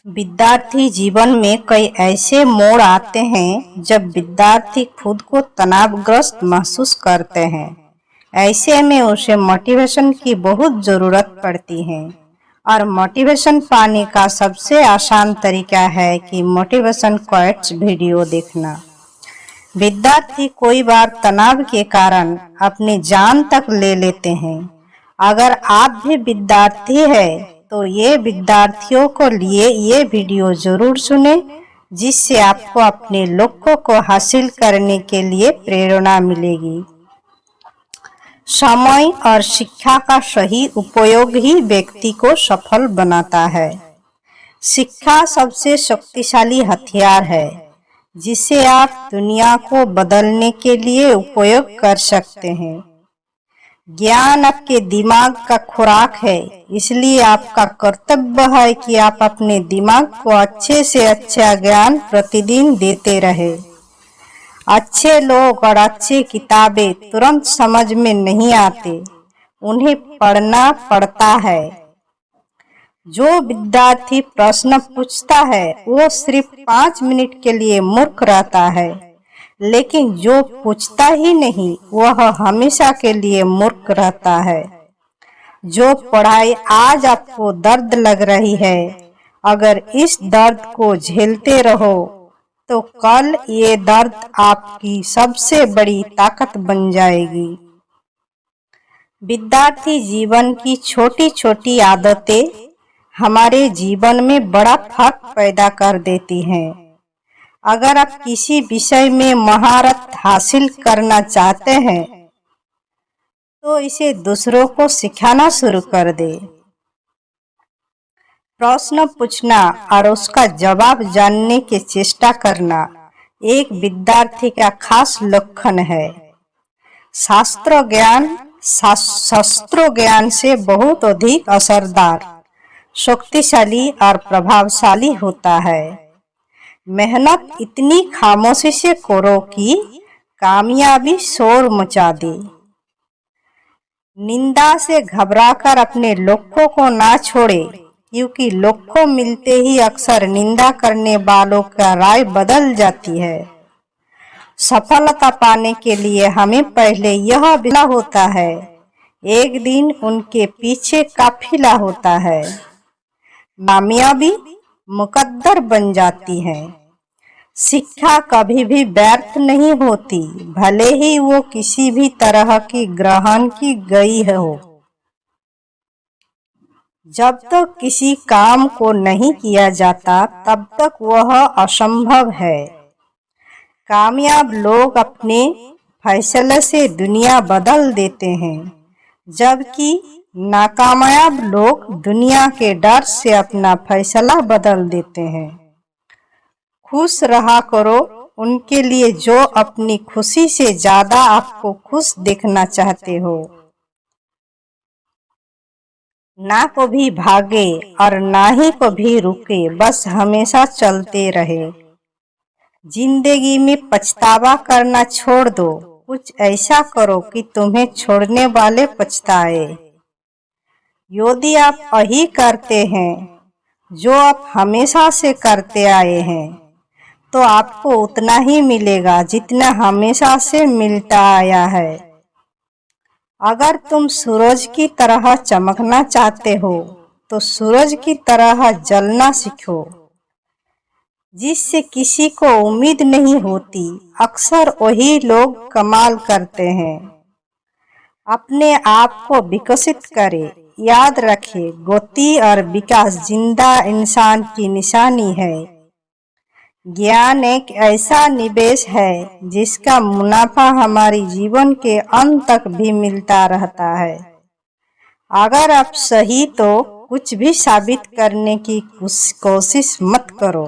विद्यार्थी जीवन में कई ऐसे मोड़ आते हैं जब विद्यार्थी खुद को तनावग्रस्त महसूस करते हैं। ऐसे में उसे मोटिवेशन की बहुत ज़रूरत पड़ती है और मोटिवेशन पाने का सबसे आसान तरीका है कि मोटिवेशन क्वाइट्स वीडियो देखना। विद्यार्थी कई बार तनाव के कारण अपनी जान तक ले लेते हैं। अगर आप भी विद्यार्थी हैं तो ये विद्यार्थियों को लिए ये वीडियो जरूर सुने, जिससे आपको अपने लक्ष्यों को हासिल करने के लिए प्रेरणा मिलेगी। समय और शिक्षा का सही उपयोग ही व्यक्ति को सफल बनाता है। शिक्षा सबसे शक्तिशाली हथियार है जिसे आप दुनिया को बदलने के लिए उपयोग कर सकते हैं। ज्ञान आपके दिमाग का खुराक है, इसलिए आपका कर्तव्य है कि आप अपने दिमाग को अच्छे से अच्छा ज्ञान प्रतिदिन देते रहे। अच्छे लोग और अच्छी किताबें तुरंत समझ में नहीं आते, उन्हें पढ़ना पड़ता है। जो विद्यार्थी प्रश्न पूछता है वो सिर्फ 5 मिनट के लिए मूर्ख रहता है, लेकिन जो पूछता ही नहीं वह हमेशा के लिए मूर्ख रहता है। जो पढ़ाई आज आपको दर्द लग रही है, अगर इस दर्द को झेलते रहो तो कल ये दर्द आपकी सबसे बड़ी ताकत बन जाएगी। विद्यार्थी जीवन की छोटी छोटी आदतें हमारे जीवन में बड़ा फर्क पैदा कर देती हैं। अगर आप किसी विषय में महारत हासिल करना चाहते हैं तो इसे दूसरों को सिखाना शुरू कर दे। प्रश्न पूछना और उसका जवाब जानने की चेष्टा करना एक विद्यार्थी का खास लक्षण है। शस्त्र ज्ञान से बहुत अधिक असरदार, शक्तिशाली और प्रभावशाली होता है। मेहनत इतनी खामोशी से करो कि कामयाबी शोर मचा दे। निंदा से घबराकर अपने लक्ष्यों को ना छोड़े, क्योंकि लक्ष्य मिलते ही अक्सर निंदा करने वालों का राय बदल जाती है। सफलता पाने के लिए हमें पहले यह बिना होता है, एक दिन उनके पीछे काफिला होता है। कामयाबी मुकद्दर बन जाती है। शिक्षा कभी भी व्यर्थ नहीं होती, भले ही वो किसी भी तरह की ग्रहण की गई हो। जब तक किसी काम को नहीं किया जाता तब तक वह असंभव है। कामयाब लोग अपने फैसले से दुनिया बदल देते हैं, जबकि नाकामयाब लोग दुनिया के डर से अपना फैसला बदल देते हैं। खुश रहा करो उनके लिए जो अपनी खुशी से ज्यादा आपको खुश देखना चाहते हो। ना कभी भागे और ना ही कभी रुके, बस हमेशा चलते रहे। जिंदगी में पछतावा करना छोड़ दो, कुछ ऐसा करो कि तुम्हें छोड़ने वाले पछताए। यदि आप वही करते हैं जो आप हमेशा से करते आए हैं, तो आपको उतना ही मिलेगा जितना हमेशा से मिलता आया है। अगर तुम सूरज की तरह चमकना चाहते हो तो सूरज की तरह जलना सीखो। जिससे किसी को उम्मीद नहीं होती, अक्सर वही लोग कमाल करते हैं। अपने आप को विकसित करें। याद रखें, गति और विकास जिंदा इंसान की निशानी है। ज्ञान एक ऐसा निवेश है जिसका मुनाफा हमारे जीवन के अंत तक भी मिलता रहता है। अगर आप सही तो कुछ भी साबित करने की कोशिश मत करो।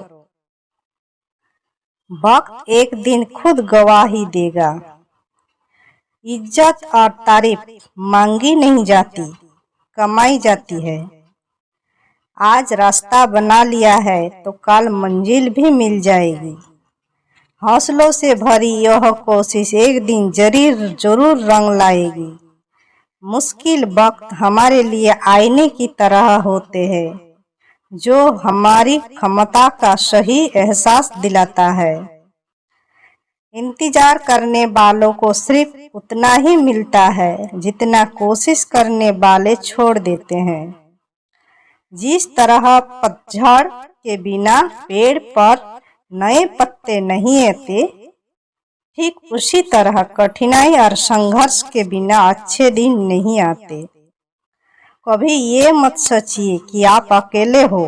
वक्त एक दिन खुद गवाही देगा। इज्जत और तारीफ मांगी नहीं जाती, कमाई जाती है। आज रास्ता बना लिया है तो कल मंजिल भी मिल जाएगी। हौसलों से भरी यह कोशिश एक दिन जरूर रंग लाएगी। मुश्किल वक्त हमारे लिए आईने की तरह होते हैं। जो हमारी क्षमता का सही एहसास दिलाता है। इंतजार करने वालों को सिर्फ उतना ही मिलता है जितना कोशिश करने वाले छोड़ देते हैं। जिस तरह पतझड़ के बिना पेड़ पर नए पत्ते नहीं आते, ठीक उसी तरह कठिनाई और संघर्ष के बिना अच्छे दिन नहीं आते। कभी ये मत सोचिए कि आप अकेले हो,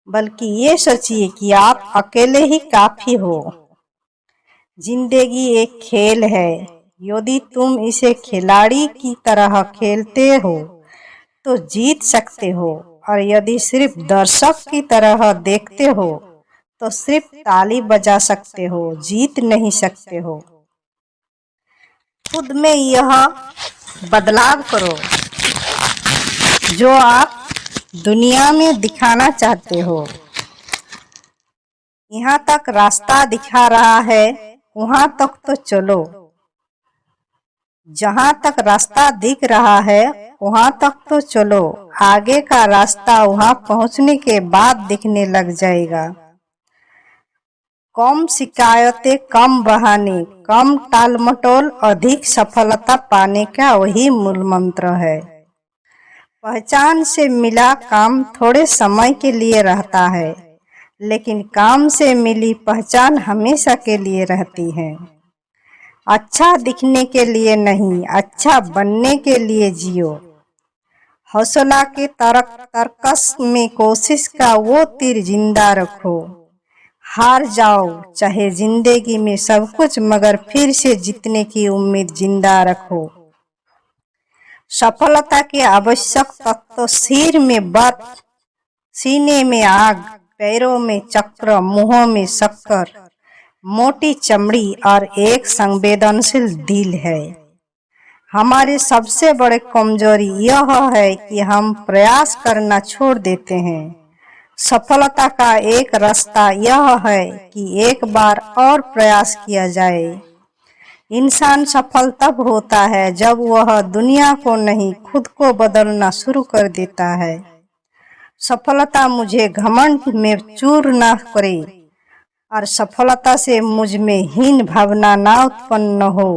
बल्कि ये सोचिए कि आप अकेले ही काफी हो। जिंदगी एक खेल है। यदि तुम इसे खिलाड़ी की तरह खेलते हो तो जीत सकते हो, और यदि सिर्फ दर्शक की तरह देखते हो तो सिर्फ ताली बजा सकते हो, जीत नहीं सकते हो। खुद में यह बदलाव करो जो आप दुनिया में दिखाना चाहते हो। यहाँ तक रास्ता दिखा रहा है, वहां तक तो चलो। जहाँ तक रास्ता दिख रहा है वहां तक तो चलो। आगे का रास्ता वहां पहुंचने के बाद दिखने लग जाएगा। कम शिकायतें, कम बहाने, कम टालमटोल, अधिक सफलता पाने का वही मूल मंत्र है। पहचान से मिला काम थोड़े समय के लिए रहता है, लेकिन काम से मिली पहचान हमेशा के लिए रहती है। अच्छा दिखने के लिए नहीं, अच्छा बनने के लिए जियो। हौसला के तरकस में कोशिश का वो तीर जिंदा रखो। हार जाओ चाहे जिंदगी में सब कुछ, मगर फिर से जीतने की उम्मीद जिंदा रखो। सफलता के आवश्यक तत्व सिर में बत, सीने में आग, पैरों में चक्र, मुंहों में शक्कर, मोटी चमड़ी और एक संवेदनशील दिल है। हमारी सबसे बड़ी कमजोरी यह है कि हम प्रयास करना छोड़ देते हैं। सफलता का एक रास्ता यह है कि एक बार और प्रयास किया जाए। इंसान सफल तब होता है जब वह दुनिया को नहीं, खुद को बदलना शुरू कर देता है। सफलता मुझे घमंड में चूर न करे और सफलता से मुझ में हीन भावना ना उत्पन्न हो।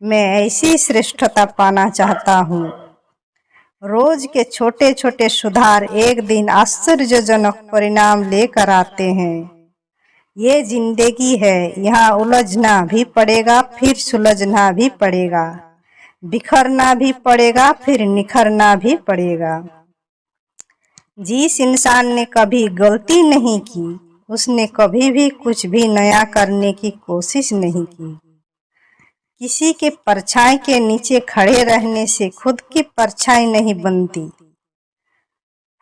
मैं ऐसी श्रेष्ठता पाना चाहता हूँ। रोज के छोटे छोटे सुधार एक दिन आश्चर्यजनक परिणाम लेकर आते हैं। ये जिंदगी है, यहाँ उलझना भी पड़ेगा, फिर सुलझना भी पड़ेगा, बिखरना भी पड़ेगा, फिर निखरना भी पड़ेगा। जिस इंसान ने कभी गलती नहीं की, उसने कभी भी कुछ भी नया करने की कोशिश नहीं की। किसी के परछाई के नीचे खड़े रहने से खुद की परछाई नहीं बनती।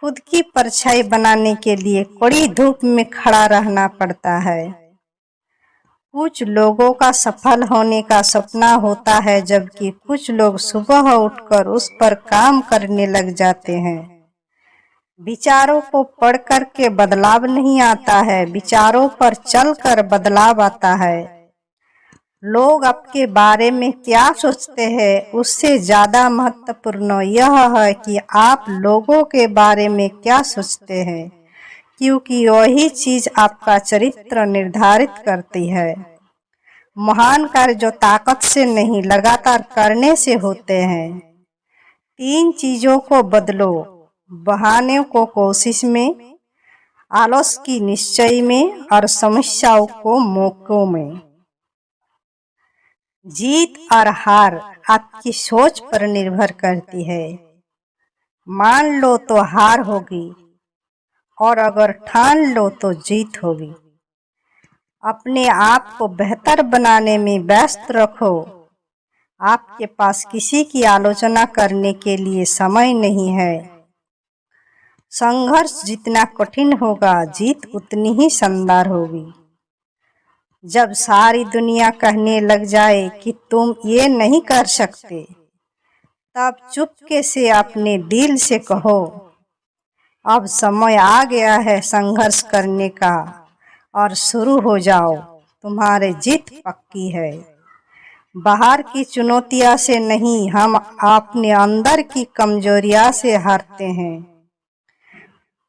खुद की परछाई बनाने के लिए कड़ी धूप में खड़ा रहना पड़ता है। कुछ लोगों का सफल होने का सपना होता है, जबकि कुछ लोग सुबह उठकर उस पर काम करने लग जाते हैं। विचारों को पढ़कर के बदलाव नहीं आता है, विचारों पर चलकर बदलाव आता है। लोग आपके बारे में क्या सोचते हैं, उससे ज्यादा महत्वपूर्ण यह है कि आप लोगों के बारे में क्या सोचते हैं, क्योंकि वही चीज आपका चरित्र निर्धारित करती है। महान कार्य जो ताकत से नहीं, लगातार करने से होते हैं। 3 चीजों को बदलो: बहाने को कोशिश में, आलस की निश्चय में, और समस्याओं को मौकों में। जीत और हार आपकी सोच पर निर्भर करती है। मान लो तो हार होगी, और अगर ठान लो तो जीत होगी। अपने आप को बेहतर बनाने में व्यस्त रखो। आपके पास किसी की आलोचना करने के लिए समय नहीं है। संघर्ष जितना कठिन होगा, जीत उतनी ही शानदार होगी। जब सारी दुनिया कहने लग जाए कि तुम ये नहीं कर सकते, तब चुपके से अपने दिल से कहो, अब समय आ गया है संघर्ष करने का, और शुरू हो जाओ, तुम्हारी जीत पक्की है। बाहर की चुनौतियां से नहीं, हम अपने अंदर की कमजोरियां से हारते हैं।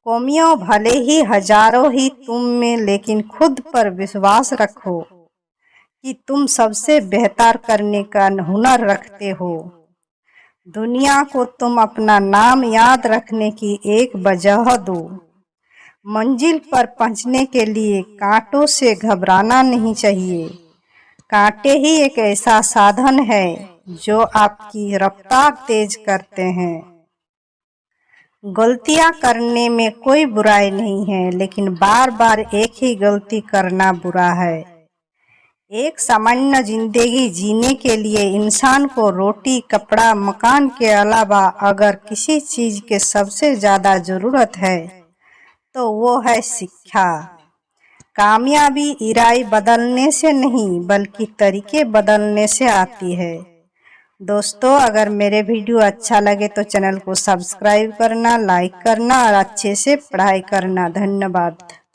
कौमियों भले ही हजारों ही तुम में, लेकिन खुद पर विश्वास रखो कि तुम सबसे बेहतर करने का हुनर रखते हो। दुनिया को तुम अपना नाम याद रखने की एक वजह दो। मंजिल पर पहुंचने के लिए कांटों से घबराना नहीं चाहिए। कांटे ही एक ऐसा साधन है जो आपकी रफ्तार तेज करते हैं। गलतियां करने में कोई बुराई नहीं है, लेकिन बार बार एक ही गलती करना बुरा है। एक सामान्य जिंदगी जीने के लिए इंसान को रोटी, कपड़ा, मकान के अलावा अगर किसी चीज के सबसे ज्यादा जरूरत है तो वो है शिक्षा। कामयाबी इराई बदलने से नहीं बल्कि तरीके बदलने से आती है। दोस्तों, अगर मेरे वीडियो अच्छा लगे तो चैनल को सब्सक्राइब करना, लाइक करना और अच्छे से पढ़ाई करना। धन्यवाद।